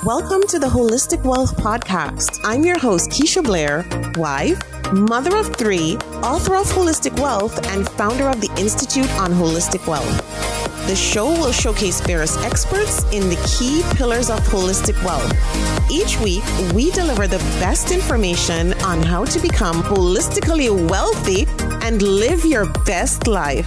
Welcome to the Holistic Wealth Podcast. I'm your host, Keisha Blair, wife, mother of 3, author of Holistic Wealth, and founder of the Institute on Holistic Wealth. The show will showcase various experts in the key pillars of holistic wealth. Each week, we deliver the best information on how to become holistically wealthy and live your best life.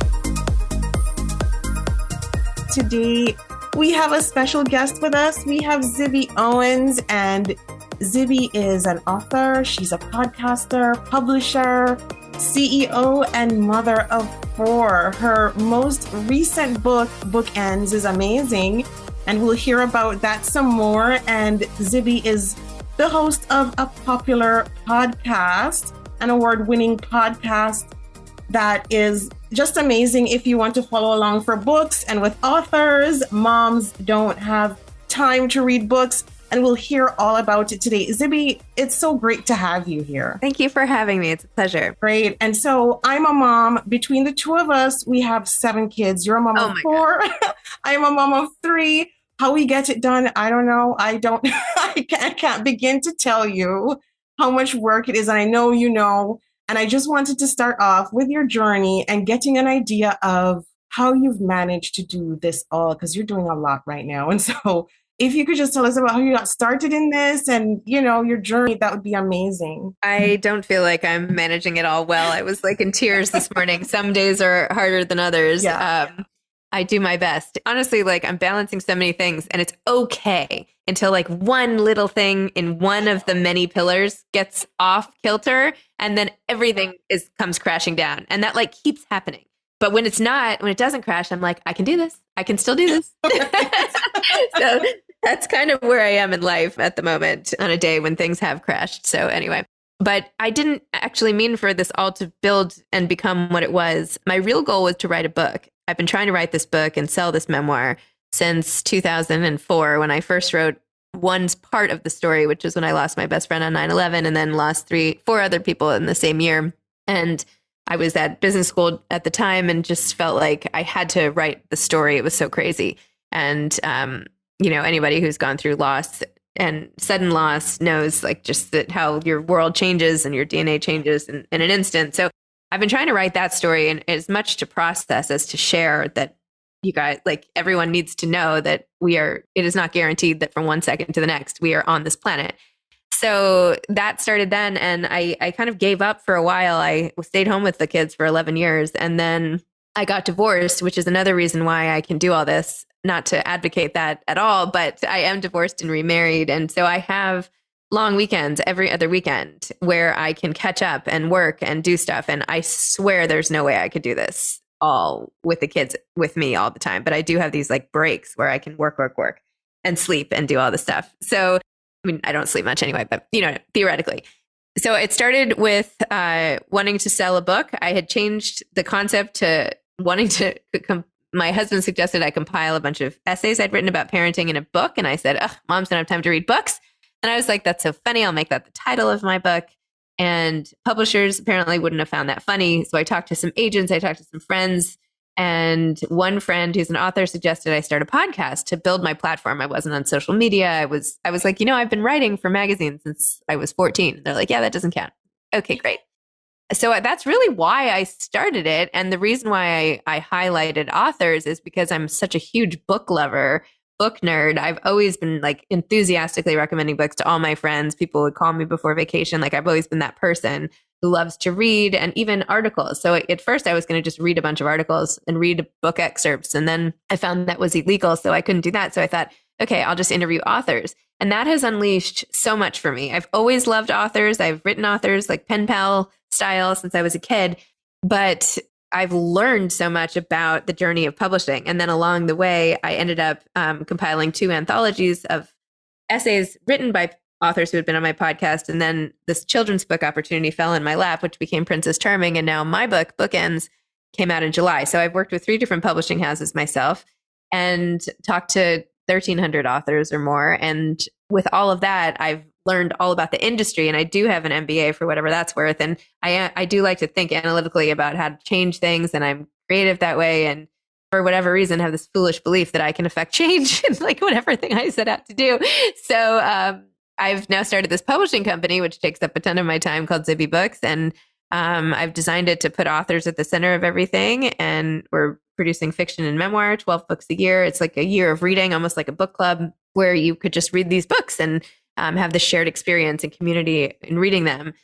Today, we have a special guest with us. We have Zibby Owens, and Zibby is an author. She's a podcaster, publisher, CEO, and mother of 4. Her most recent book, Bookends, is amazing, and we'll hear about that some more. And Zibby is the host of a popular podcast, an award-winning podcast that is just amazing if you want to follow along for books and with authors. Moms don't have time to read books, and we'll hear all about it today. Zibby, it's so great to have you here. Thank you for having me. It's a pleasure. Great. And so I'm a mom. Between the two of us, we have 7 kids. You're a mom of 4. I'm a mom of 3. How we get it done, I don't know. I can't begin to tell you how much work it is. And I know you know. And I just wanted to start off with your journey and getting an idea of how you've managed to do this all, because you're doing a lot right now. And so if you could just tell us about how you got started in this and, you know, your journey, that would be amazing. I don't feel like I'm managing it all well. I was like in tears this morning. Some days are harder than others. Yeah. I do my best. Honestly, like I'm balancing so many things, and it's okay until like one little thing in one of the many pillars gets off kilter, and then everything comes crashing down. And that like keeps happening. But when it doesn't crash, I'm like, I can do this. I can still do this. So that's kind of where I am in life at the moment on a day when things have crashed. So anyway, but I didn't actually mean for this all to build and become what it was. My real goal was to write a book. I've been trying to write this book and sell this memoir since 2004, when I first wrote one part of the story, which is when I lost my best friend on 9/11 and then lost 4 other people in the same year. And I was at business school at the time and just felt like I had to write the story. It was so crazy. And, you know, anybody who's gone through loss and sudden loss knows like just that how your world changes and your DNA changes in an instant. So I've been trying to write that story, and as much to process as to share that you guys, like everyone needs to know that it is not guaranteed that from one second to the next, we are on this planet. So that started then. And I kind of gave up for a while. I stayed home with the kids for 11 years. And then I got divorced, which is another reason why I can do all this. Not to advocate that at all, but I am divorced and remarried. And so I have long weekends every other weekend where I can catch up and work and do stuff. And I swear there's no way I could do this all with the kids with me all the time. But I do have these like breaks where I can work and sleep and do all the stuff. So, I mean, I don't sleep much anyway, but you know, theoretically. So it started with wanting to sell a book. I had changed the concept to wanting to my husband suggested I compile a bunch of essays I'd written about parenting in a book. And I said, moms don't have time to read books. And I was like, that's so funny. I'll make that the title of my book. And publishers apparently wouldn't have found that funny. So I talked to some agents, I talked to some friends, and one friend who's an author suggested I start a podcast to build my platform. I wasn't on social media. I was like, you know, I've been writing for magazines since I was 14. They're like, yeah, that doesn't count. Okay, great. So that's really why I started it. And the reason why I highlighted authors is because I'm such a huge book lover, book nerd. I've always been like enthusiastically recommending books to all my friends. People would call me before vacation. Like I've always been that person who loves to read, and even articles. So at first I was going to just read a bunch of articles and read book excerpts. And then I found that was illegal. So I couldn't do that. So I thought, okay, I'll just interview authors. And that has unleashed so much for me. I've always loved authors. I've written authors like pen pal style since I was a kid, but I've learned so much about the journey of publishing. And then along the way, I ended up compiling 2 anthologies of essays written by authors who had been on my podcast. And then this children's book opportunity fell in my lap, which became Princess Charming. And now my book, Bookends, came out in July. So I've worked with 3 different publishing houses myself and talked to 1,300 authors or more. And with all of that, I've learned all about the industry, and I do have an MBA for whatever that's worth. And I do like to think analytically about how to change things, and I'm creative that way. And for whatever reason, have this foolish belief that I can affect change in like whatever thing I set out to do. So I've now started this publishing company, which takes up a ton of my time, called Zibby Books. And I've designed it to put authors at the center of everything. And we're producing fiction and memoir, 12 books a year. It's like a year of reading, almost like a book club, where you could just read these books and have the shared experience and community in reading them.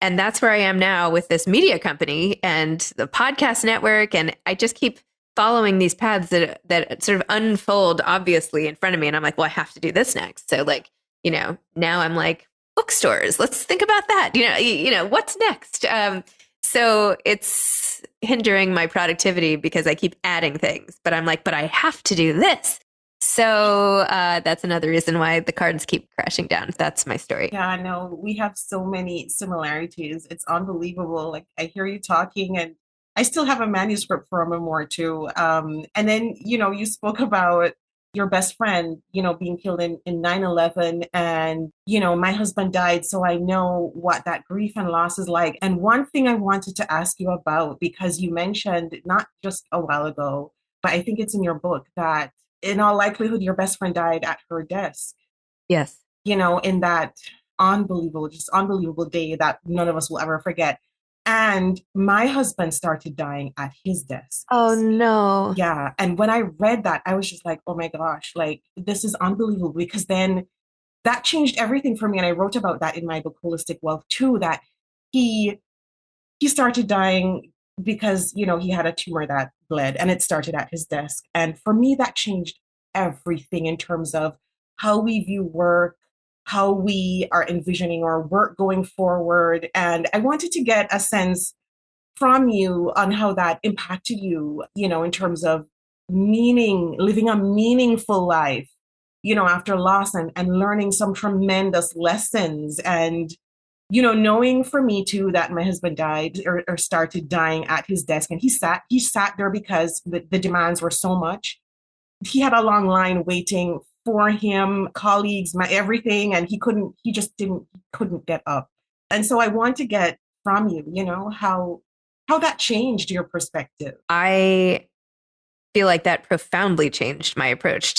And that's where I am now with this media company and the podcast network. And I just keep following these paths that sort of unfold obviously in front of me. And I'm like, well, I have to do this next. So like, now I'm like, bookstores, let's think about that. What's next? So it's hindering my productivity because I keep adding things, but I'm like, but I have to do this. So that's another reason why the cards keep crashing down. That's my story. Yeah, I know. We have so many similarities. It's unbelievable. Like I hear you talking, and I still have a manuscript for a memoir too. And then, you spoke about your best friend, being killed in 9/11. And, my husband died. So I know what that grief and loss is like. And one thing I wanted to ask you about, because you mentioned not just a while ago, but I think it's in your book, that in all likelihood, your best friend died at her desk. Yes. In that unbelievable day that none of us will ever forget. And my husband started dying at his desk. Oh, no. Yeah. And when I read that, I was just like, oh my gosh, like this is unbelievable, because then that changed everything for me. And I wrote about that in my book, Holistic Wealth, too, that he started dying because, he had a tumor that bled, and it started at his desk. And for me, that changed everything in terms of how we view work, how we are envisioning our work going forward. And I wanted to get a sense from you on how that impacted you, in terms of living a meaningful life, after loss, and learning some tremendous lessons. And knowing for me too that my husband died or started dying at his desk, and he sat there because the demands were so much. He had a long line waiting for him, colleagues, my everything, and he couldn't get up. And so I want to get from you, how that changed your perspective. I feel like that profoundly changed my approach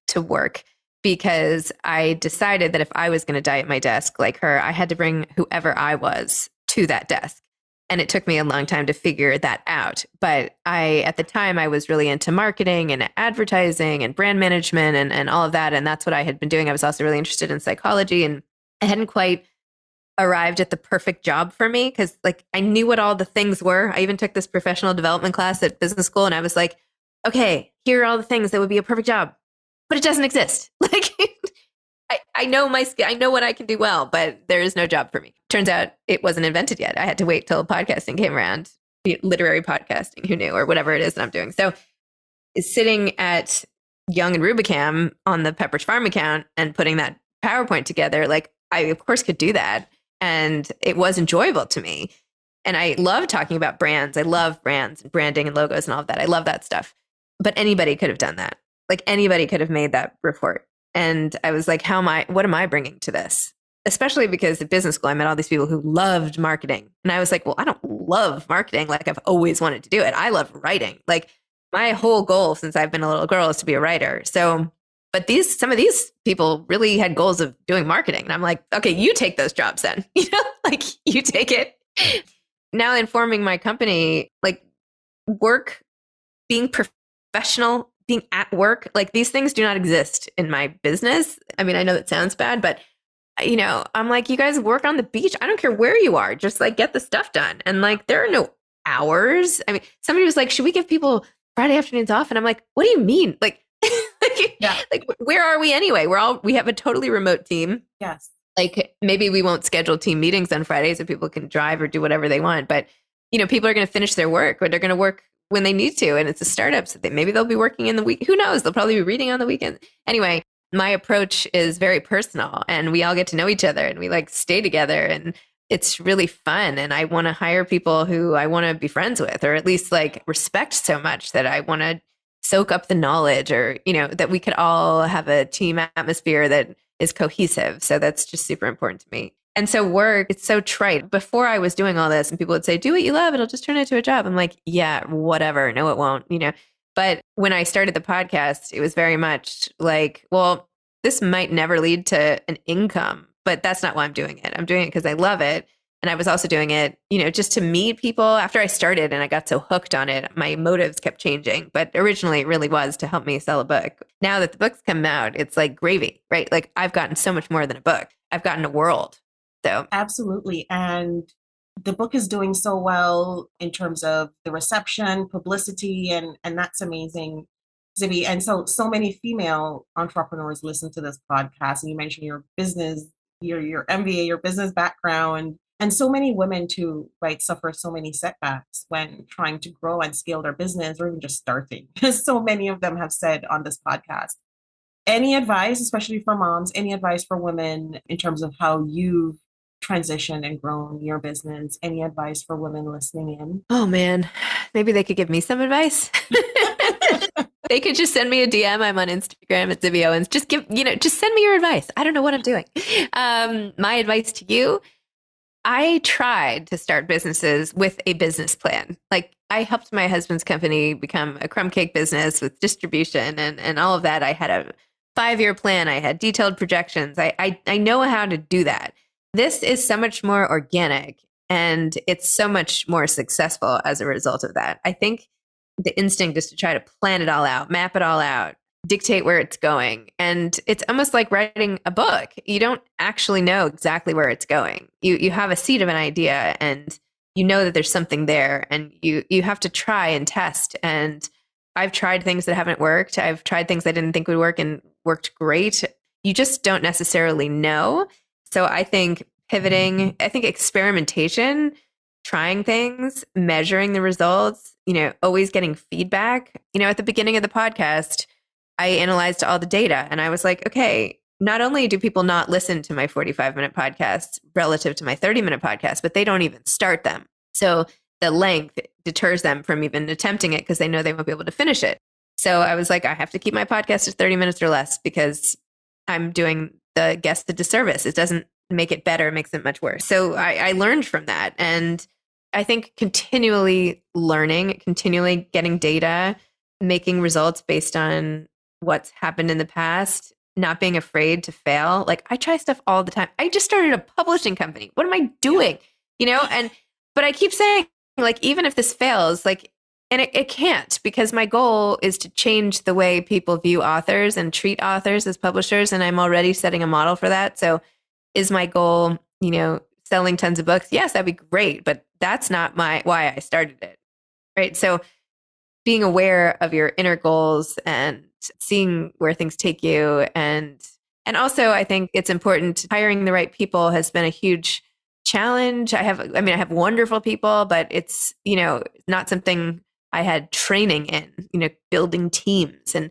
to work, because I decided that if I was going to die at my desk like her, I had to bring whoever I was to that desk. And it took me a long time to figure that out. But at the time, I was really into marketing and advertising and brand management and all of that. And that's what I had been doing. I was also really interested in psychology, and I hadn't quite arrived at the perfect job for me, because like I knew what all the things were. I even took this professional development class at business school, and I was like, okay, here are all the things that would be a perfect job, but it doesn't exist. Like I know my skill, I know what I can do well, but there is no job for me. Turns out it wasn't invented yet. I had to wait till podcasting came around, literary podcasting, who knew, or whatever it is that I'm doing. So sitting at Young and Rubicam on the Pepperidge Farm account and putting that PowerPoint together, like I of course could do that. And it was enjoyable to me. And I love talking about brands. I love brands and branding and logos and all of that. I love that stuff. But anybody could have done that. Like anybody could have made that report. And I was like, what am I bringing to this? Especially because at business school, I met all these people who loved marketing. And I was like, well, I don't love marketing like I've always wanted to do it. I love writing. Like my whole goal since I've been a little girl is to be a writer. So, but some of these people really had goals of doing marketing. And I'm like, okay, you take those jobs then, like you take it. Now informing my company, like work, being professional, being at work, like these things do not exist in my business. I mean, I know that sounds bad, but I'm like, you guys work on the beach. I don't care where you are, just like get the stuff done. And like, there are no hours. I mean, somebody was like, should we give people Friday afternoons off? And I'm like, what do you mean? Like, yeah. Like, where are we anyway? We have a totally remote team. Yes. Like maybe we won't schedule team meetings on Fridays so people can drive or do whatever they want. But, people are going to finish their work, or they're going to work when they need to. And it's a startup. So maybe they'll be working in the week. Who knows? They'll probably be reading on the weekend. Anyway, my approach is very personal, and we all get to know each other, and we like stay together, and it's really fun. And I want to hire people who I want to be friends with, or at least like respect so much that I want to soak up the knowledge, or, that we could all have a team atmosphere that is cohesive. So that's just super important to me. And so work, it's so trite. Before I was doing all this and people would say, do what you love, it'll just turn into a job. I'm like, yeah, whatever. No, it won't. But when I started the podcast, it was very much like, well, this might never lead to an income, but that's not why I'm doing it. I'm doing it because I love it. And I was also doing it, just to meet people. After I started and I got so hooked on it, my motives kept changing. But originally it really was to help me sell a book. Now that the books come out, it's like gravy, right? Like I've gotten so much more than a book. I've gotten a world. So Absolutely. And the book is doing so well in terms of the reception, publicity, and that's amazing, Zibby. And so many female entrepreneurs listen to this podcast. And you mentioned your business, your MBA, your business background, and so many women too, right, suffer so many setbacks when trying to grow and scale their business or even just starting. So many of them have said on this podcast. Any advice, especially for moms, any advice for women in terms of how you've transitioned and grown your business? Any advice for women listening in? oh man, maybe they could give me some advice. They could just send me a DM. I'm on Instagram at Zibby Owens. Just just send me your advice. I don't know what I'm doing. My advice to you, I tried to start businesses with a business plan. Like I helped my husband's company become a crumb cake business with distribution and all of that. I had a 5-year plan. I had detailed projections. I know how to do that. This is so much more organic and it's so much more successful as a result of that. I think the instinct is to try to plan it all out, map it all out, dictate where it's going. And it's almost like writing a book. You don't actually know exactly where it's going. You have a seed of an idea and you know that there's something there and you have to try and test. And I've tried things that haven't worked. I've tried things I didn't think would work and worked great. You just don't necessarily know. So I think pivoting, I think experimentation, trying things, measuring the results, always getting feedback. At the beginning of the podcast, I analyzed all the data and I was like, okay, not only do people not listen to my 45-minute podcasts relative to my 30-minute podcast, but they don't even start them. So the length deters them from even attempting it because they know they won't be able to finish it. So I was like, I have to keep my podcast at 30 minutes or less because I'm doing the guest a disservice. It doesn't make it better, it makes it much worse. So I learned from that. And I think continually learning, continually getting data, making results based on what's happened in the past, not being afraid to fail. Like I try stuff all the time. I just started a publishing company. What am I doing? But I keep saying, like, even if this fails, like, and it can't, because my goal is to change the way people view authors and treat authors as publishers. And I'm already setting a model for that. So is my goal, selling tons of books? Yes, that'd be great. But that's not why I started it. Right. So being aware of your inner goals and seeing where things take you. And also I think it's important. Hiring the right people has been a huge challenge. I have wonderful people, but it's, not something I had training in, building teams. And,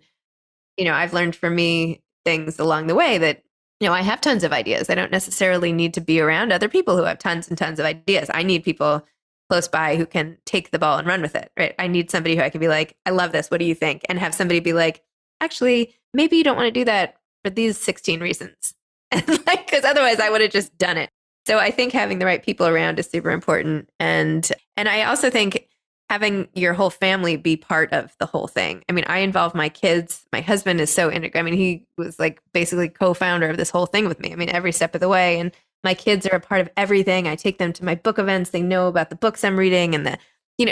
I've learned for me things along the way that, I have tons of ideas. I don't necessarily need to be around other people who have tons and tons of ideas. I need people close by who can take the ball and run with it, right? I need somebody who I can be like, I love this. What do you think? And have somebody be like, actually, maybe you don't want to do that for these 16 reasons. Because otherwise I would have just done it. So I think having the right people around is super important. And I also think having your whole family be part of the whole thing. I mean, I involve my kids. My husband is so integrated. He was like basically co-founder of this whole thing with me. Every step of the way. And my kids are a part of everything. I take them to my book events. They know about the books I'm reading and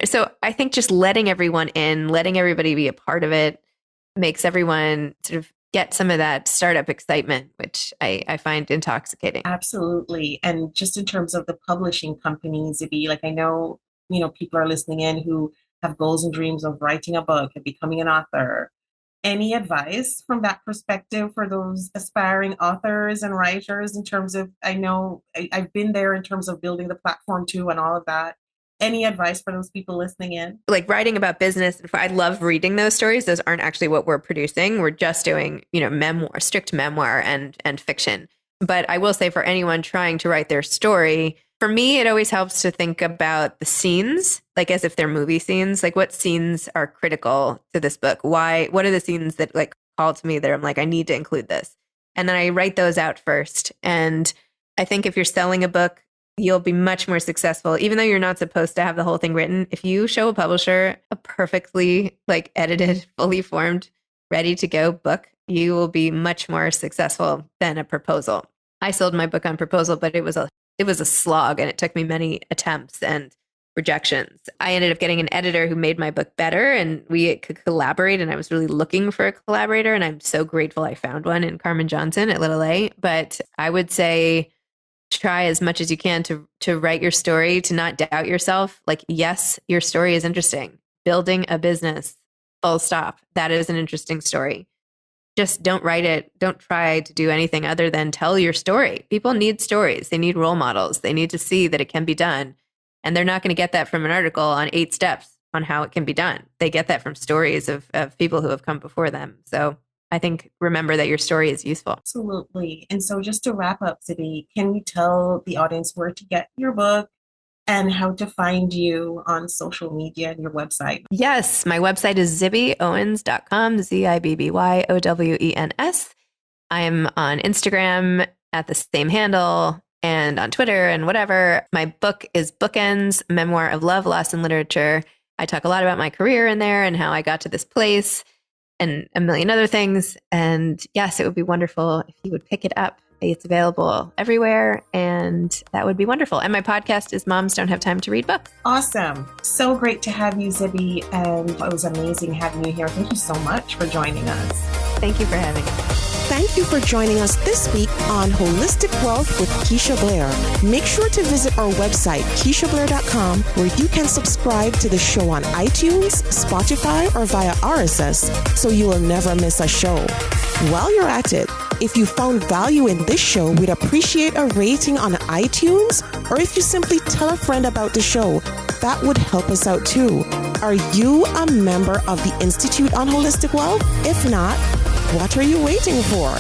so I think just letting everyone in, letting everybody be a part of it makes everyone sort of get some of that startup excitement, which I find intoxicating. Absolutely. And just in terms of the publishing company, Zibby, like I know, people are listening in who have goals and dreams of writing a book and becoming an author. Any advice from that perspective for those aspiring authors and writers in terms of, I know I've been there in terms of building the platform too and all of that. Any advice for those people listening in? Like writing about business, I love reading those stories. Those aren't actually what we're producing. We're just doing, memoir, strict memoir and fiction. But I will say for anyone trying to write their story, for me, it always helps to think about the scenes, like as if they're movie scenes, like what scenes are critical to this book? What are the scenes that like call to me that I'm like, I need to include this. And then I write those out first. And I think if you're selling a book, you'll be much more successful. Even though you're not supposed to have the whole thing written, if you show a publisher a perfectly like edited, fully formed, ready to go book, you will be much more successful than a proposal. I sold my book on proposal, but it was a slog, and it took me many attempts and rejections. I ended up getting an editor who made my book better, and we could collaborate, and I was really looking for a collaborator, and I'm so grateful I found one in Carmen Johnson at Little A. But I would say try as much as you can to write your story, to not doubt yourself. Like, yes, your story is interesting. Building a business, full stop. That is an interesting story. Just don't write it. Don't try to do anything other than tell your story. People need stories. They need role models. They need to see that it can be done. And they're not going to get that from an article on 8 steps on how it can be done. They get that from stories of people who have come before them. So I think remember that your story is useful. Absolutely. And so just to wrap up, Zibby, can you tell the audience where to get your book and how to find you on social media and your website? Yes, my website is zibbyowens.com, ZIBBYOWENS. I am on Instagram at the same handle and on Twitter and whatever. My book is Bookends, Memoir of Love, Loss in Literature. I talk a lot about my career in there and how I got to this place and a million other things. And yes, it would be wonderful if you would pick it up. It's available everywhere, and that would be wonderful. And my podcast is Moms Don't Have Time to Read Books. Awesome. So great to have you, Zibby, and it was amazing having you here. Thank you so much for joining us. Thank you for having me. Thank you for joining us this week on Holistic Wealth with Keisha Blair. Make sure to visit our website, KeishaBlair.com, where you can subscribe to the show on iTunes, Spotify, or via RSS, so you will never miss a show. While you're at it, if you found value in this show, we'd appreciate a rating on iTunes, or if you simply tell a friend about the show, that would help us out too. Are you a member of the Institute on Holistic Wealth? If not, what are you waiting for?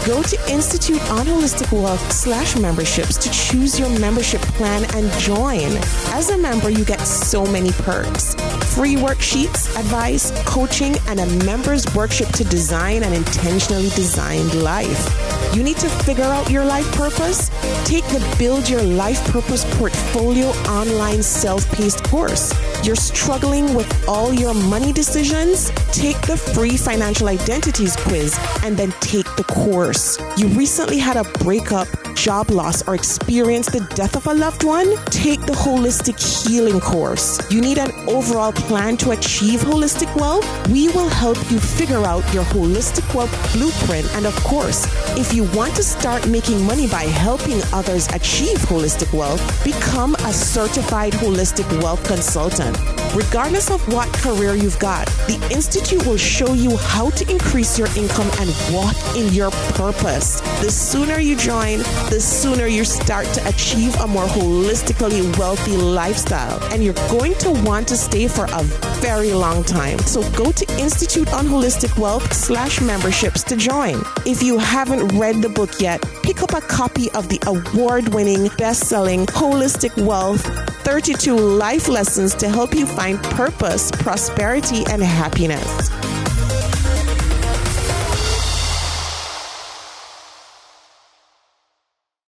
Go to Institute on Holistic Wealth /memberships to choose your membership plan and join. As a member, you get so many perks. Free worksheets, advice, coaching, and a member's workshop to design an intentionally designed life. You need to figure out your life purpose? Take the Build Your Life Purpose Portfolio online self-paced course. You're struggling with all your money decisions? Take the free financial identities quiz and then take the course. You recently had a breakup, job loss, or experienced the death of a loved one? Take the Holistic Healing course. You need an overall plan to achieve holistic wealth? We will help you figure out your holistic wealth blueprint. And of course, if you want to start making money by helping others achieve holistic wealth, become a certified holistic wealth consultant. Regardless of what career you've got, the Institute will show you how to increase your income and walk in your purpose. The sooner you join, the sooner you start to achieve a more holistically wealthy lifestyle. And you're going to want to stay for a very long time. So go to Institute on Holistic Wealth /memberships to join. If you haven't read the book yet, pick up a copy of the award-winning, best-selling Holistic Wealth 32 Life Lessons to help you find purpose, prosperity, and happiness.